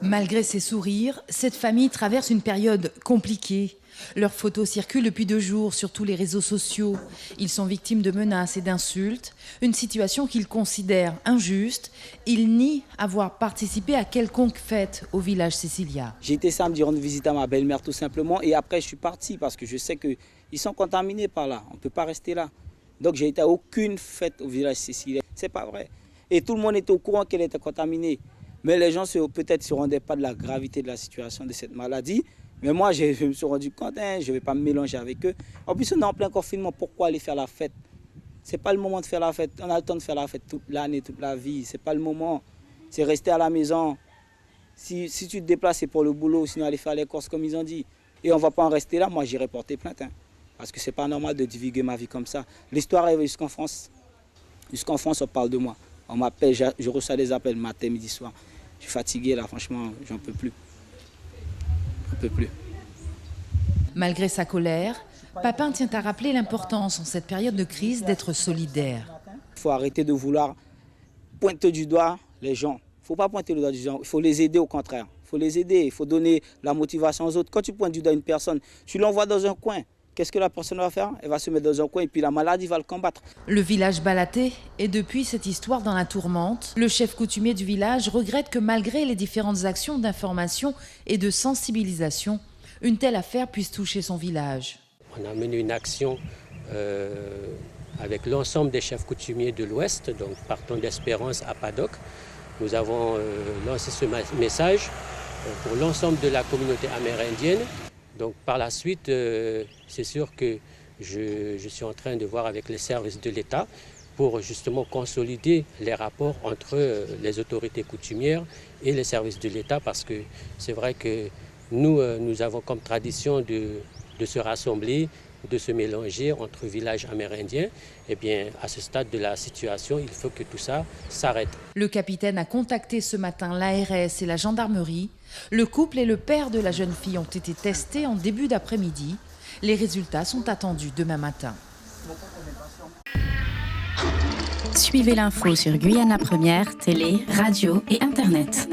Malgré ses sourires, cette famille traverse une période compliquée. Leurs photos circulent depuis 2 jours sur tous les réseaux sociaux. Ils sont victimes de menaces et d'insultes, une situation qu'ils considèrent injuste. Ils nient avoir participé à quelconque fête au village Cécilia. J'ai été samedi rendre visite à ma belle-mère tout simplement et après je suis parti parce que je sais qu'ils sont contaminés par là. On ne peut pas rester là. Donc j'ai été à aucune fête au village Cécilia. C'est pas vrai. Et tout le monde était au courant qu'elle était contaminée. Mais les gens peut-être ne se rendaient pas de la gravité de la situation de cette maladie. Mais moi, je me suis rendu compte, je ne vais pas me mélanger avec eux. En plus, on est en plein confinement, pourquoi aller faire la fête? Ce n'est pas le moment de faire la fête. On a le temps de faire la fête toute l'année, toute la vie. Ce n'est pas le moment. C'est rester à la maison. Si tu te déplaces, c'est pour le boulot, sinon aller faire les courses comme ils ont dit. Et on ne va pas en rester là, moi j'irai porter plainte. Parce que ce n'est pas normal de divulguer ma vie comme ça. L'histoire arrive jusqu'en France. Jusqu'en France, on parle de moi. On m'appelle, je reçois des appels matin, midi, soir. Je suis fatigué là, franchement, j'en peux plus. J'en peux plus. Malgré sa colère, Papin tient à rappeler l'importance en cette période de crise d'être solidaire. Il faut arrêter de vouloir pointer du doigt les gens. Il ne faut pas pointer le doigt des gens, il faut les aider au contraire. Il faut les aider, il faut donner la motivation aux autres. Quand tu pointes du doigt une personne, tu l'envoies dans un coin. Qu'est-ce que la personne va faire? Elle va se mettre dans un coin et puis la maladie va le combattre. Le village Balaté est depuis cette histoire dans la tourmente. Le chef coutumier du village regrette que malgré les différentes actions d'information et de sensibilisation, une telle affaire puisse toucher son village. On a mené une action avec l'ensemble des chefs coutumiers de l'Ouest, donc partant d'Espérance à Paddock. Nous avons lancé ce message pour l'ensemble de la communauté amérindienne. Donc par la suite, c'est sûr que je suis en train de voir avec les services de l'État pour justement consolider les rapports entre les autorités coutumières et les services de l'État parce que c'est vrai que nous avons comme tradition de se rassembler, de se mélanger entre villages amérindiens. Eh bien, à ce stade de la situation, il faut que tout ça s'arrête. Le capitaine a contacté ce matin l'ARS et la gendarmerie. Le couple et le père de la jeune fille ont été testés en début d'après-midi. Les résultats sont attendus demain matin. Suivez l'info sur Guyana Première, télé, radio et Internet.